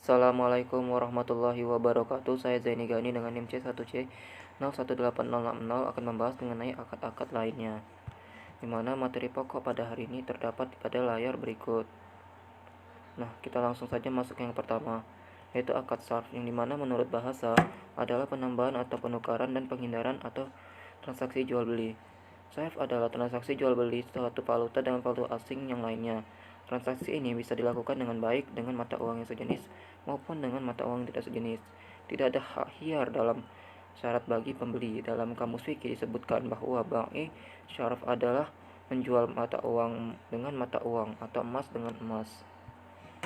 Assalamualaikum warahmatullahi wabarakatuh. Saya Zaini Gani dengan NIM C1C018060 akan membahas mengenai akad-akad lainnya, di mana materi pokok pada hari ini terdapat pada layar berikut. Nah, kita langsung saja masuk yang pertama, yaitu akad sarf, yang dimana menurut bahasa adalah penambahan atau penukaran dan penghindaran atau transaksi jual beli. Sarf adalah transaksi jual beli suatu valuta dengan valuta asing yang lainnya. Transaksi ini bisa dilakukan dengan baik dengan mata uang yang sejenis maupun dengan mata uang yang tidak sejenis. Tidak ada hak hiar dalam syarat bagi pembeli. Dalam kamus fikih disebutkan bahwa bai syaraf adalah menjual mata uang dengan mata uang atau emas dengan emas.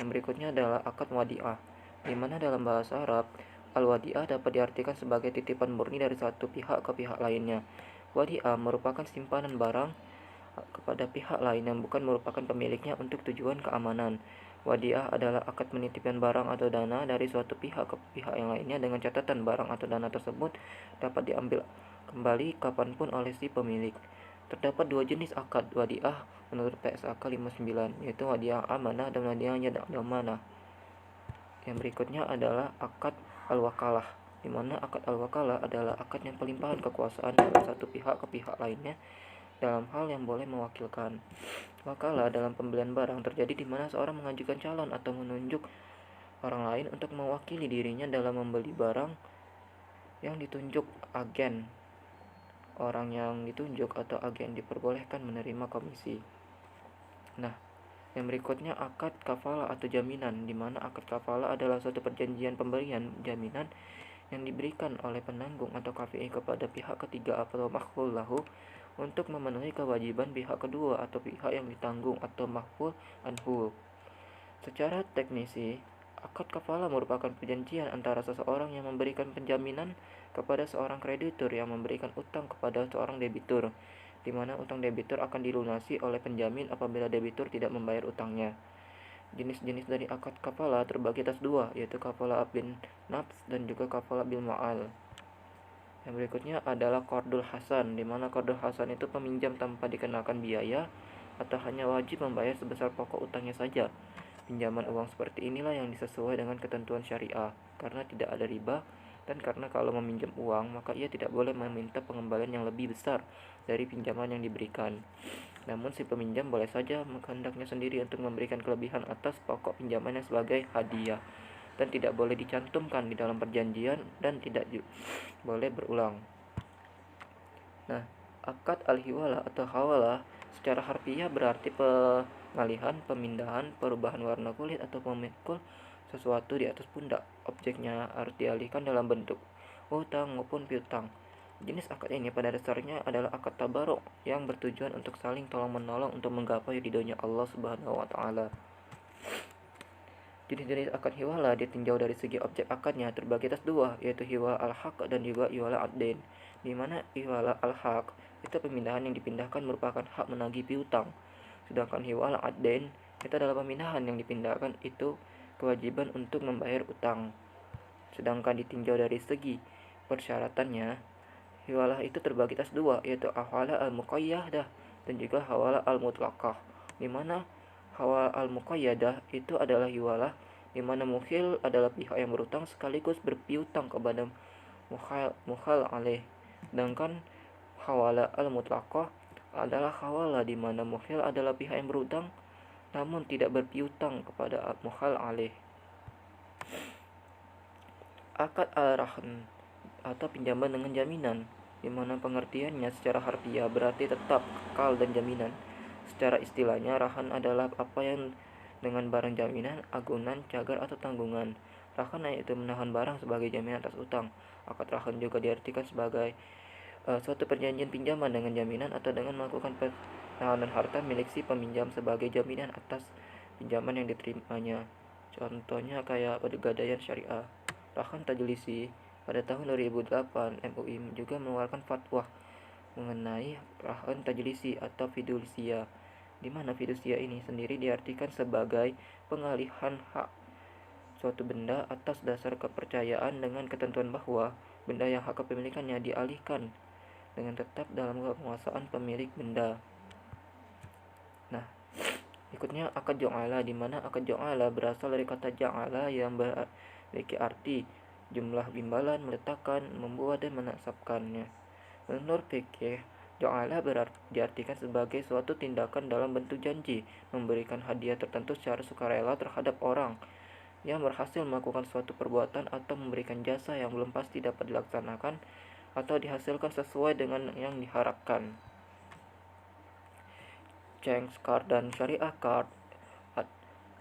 Yang berikutnya adalah akad wadiah, di mana dalam bahasa Arab, al-wadiah dapat diartikan sebagai titipan murni dari satu pihak ke pihak lainnya. Wadiah merupakan simpanan barang kepada pihak lain yang bukan merupakan pemiliknya untuk tujuan keamanan. Wadiah adalah akad penitipan barang atau dana dari suatu pihak ke pihak yang lainnya dengan catatan barang atau dana tersebut dapat diambil kembali kapanpun oleh si pemilik. Terdapat dua jenis akad wadiah menurut PSAK 59, yaitu wadiah amanah dan wadiah amanah. Yang berikutnya adalah akad al-wakalah, di mana akad al-wakalah adalah akad yang pelimpahan kekuasaan dari satu pihak ke pihak lainnya dalam hal yang boleh mewakilkan. Wakalah dalam pembelian barang terjadi di mana seorang mengajukan calon atau menunjuk orang lain untuk mewakili dirinya dalam membeli barang yang ditunjuk agen. Orang yang ditunjuk atau agen diperbolehkan menerima komisi. Nah, yang berikutnya akad kafalah atau jaminan, di mana akad kafalah adalah suatu perjanjian pemberian jaminan yang diberikan oleh penanggung atau KFI kepada pihak ketiga atau makhul lahu untuk memenuhi kewajiban pihak kedua atau pihak yang ditanggung atau makhul anhu. Secara teknisi, akad kafalah merupakan perjanjian antara seseorang yang memberikan penjaminan kepada seorang kreditur yang memberikan utang kepada seorang debitur, di mana utang debitur akan dilunasi oleh penjamin apabila debitur tidak membayar utangnya. Jenis-jenis dari akad kafalah terbagi atas dua, yaitu kafalah bin nafs dan juga kafalah bil ma'al. Yang berikutnya adalah qardul hasan, di mana qardul hasan itu peminjam tanpa dikenakan biaya atau hanya wajib membayar sebesar pokok utangnya saja. Pinjaman uang seperti inilah yang disesuai dengan ketentuan syariah, karena tidak ada riba dan karena kalau meminjam uang maka ia tidak boleh meminta pengembalian yang lebih besar dari pinjaman yang diberikan. Namun si peminjam boleh saja menghendaknya sendiri untuk memberikan kelebihan atas pokok pinjamannya sebagai hadiah dan tidak boleh dicantumkan di dalam perjanjian dan tidak boleh berulang. Nah, akad al-hiwalah atau hawalah secara harfiah berarti pengalihan, pemindahan, perubahan warna kulit atau memikul sesuatu di atas pundak. Objeknya harus dialihkan dalam bentuk utang maupun piutang. Jenis akad ini pada dasarnya adalah akad tabarok yang bertujuan untuk saling tolong menolong untuk menggapai ridhonya Allah Subhanahu wa taala. Jenis-jenis akad hiwalah ditinjau dari segi objek akadnya terbagi atas dua, yaitu hiwalah al-haq dan juga hiwalah ad-dain. Di mana hiwalah al-haq itu pemindahan yang dipindahkan merupakan hak menagih piutang, sedangkan hiwalah ad-dain itu adalah pemindahan yang dipindahkan itu kewajiban untuk membayar utang. Sedangkan ditinjau dari segi persyaratannya, hiwalah itu terbagi atas dua, yaitu hawalah al-muqayyadah dan juga hawalah al-mutlaqah. Di mana hawalah al-muqayyadah itu adalah hiwalah di mana mukhil adalah pihak yang berutang sekaligus berpiutang kepada mukhal alaih. Sedangkan hawalah al-mutlaqah adalah hawalah di mana mukhil adalah pihak yang berutang namun tidak berpiutang kepada mukhal alaih. Akad al-rahn atau pinjaman dengan jaminan, di mana pengertiannya secara harfiah berarti tetap, kekal dan jaminan. Secara istilahnya, rahan adalah apa yang dengan barang jaminan, agunan, cagar atau tanggungan. Rahan yaitu menahan barang sebagai jaminan atas utang. Akad rahan juga diartikan sebagai suatu perjanjian pinjaman dengan jaminan atau dengan melakukan penahanan harta milik si peminjam sebagai jaminan atas pinjaman yang diterimanya. Contohnya kayak pegadaian syariah. Rahan tajlisi pada tahun 2008, MUI juga mengeluarkan fatwa mengenai rahan tajlisi atau fidusia, di mana fidusia ini sendiri diartikan sebagai pengalihan hak suatu benda atas dasar kepercayaan dengan ketentuan bahwa benda yang hak kepemilikannya dialihkan dengan tetap dalam penguasaan pemilik benda. Nah, Berikutnya akad ja'ala, di mana akad ja'ala berasal dari kata ja'ala yang memiliki arti jumlah imbalan, meletakkan, membuat, dan menetapkannya. Menurut fikih, ja'ala diartikan sebagai suatu tindakan dalam bentuk janji, memberikan hadiah tertentu secara sukarela terhadap orang yang berhasil melakukan suatu perbuatan atau memberikan jasa yang belum pasti dapat dilaksanakan atau dihasilkan sesuai dengan yang diharapkan. Change card dan syariah card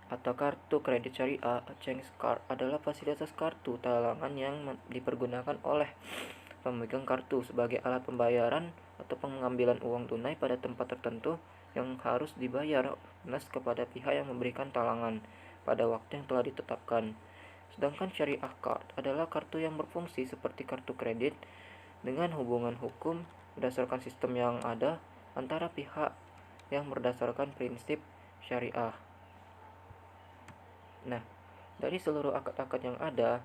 atau kartu kredit syariah. Change card adalah fasilitas kartu talangan yang dipergunakan oleh pemegang kartu sebagai alat pembayaran atau pengambilan uang tunai pada tempat tertentu yang harus dibayar lunas kepada pihak yang memberikan talangan pada waktu yang telah ditetapkan. Sedangkan syariah card adalah kartu yang berfungsi seperti kartu kredit dengan hubungan hukum berdasarkan sistem yang ada antara pihak yang berdasarkan prinsip syariah. Nah, dari seluruh akad-akad yang ada,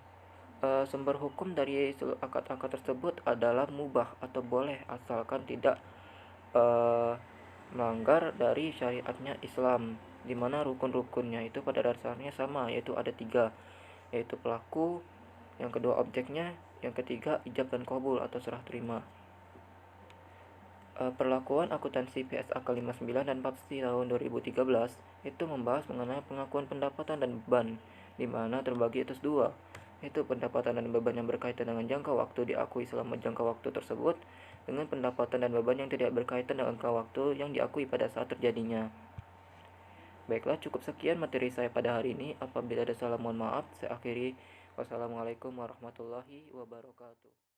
sumber hukum dari seluruh akad-akad tersebut adalah mubah atau boleh asalkan tidak melanggar dari syariatnya Islam, di mana rukun-rukunnya itu pada dasarnya sama, yaitu ada 3, yaitu pelaku, yang kedua objeknya, yang ketiga ijab dan qabul atau serah terima. Perlakuan akuntansi PSAK 59 dan PAPSI tahun 2013 itu membahas mengenai pengakuan pendapatan dan beban, di mana terbagi atas 2, yaitu pendapatan dan beban yang berkaitan dengan jangka waktu diakui selama jangka waktu tersebut, dengan pendapatan dan beban yang tidak berkaitan dengan jangka waktu yang diakui pada saat terjadinya. Baiklah, cukup sekian materi saya pada hari ini. Apabila ada salah mohon maaf. Saya akhiri. Wassalamualaikum warahmatullahi wabarakatuh.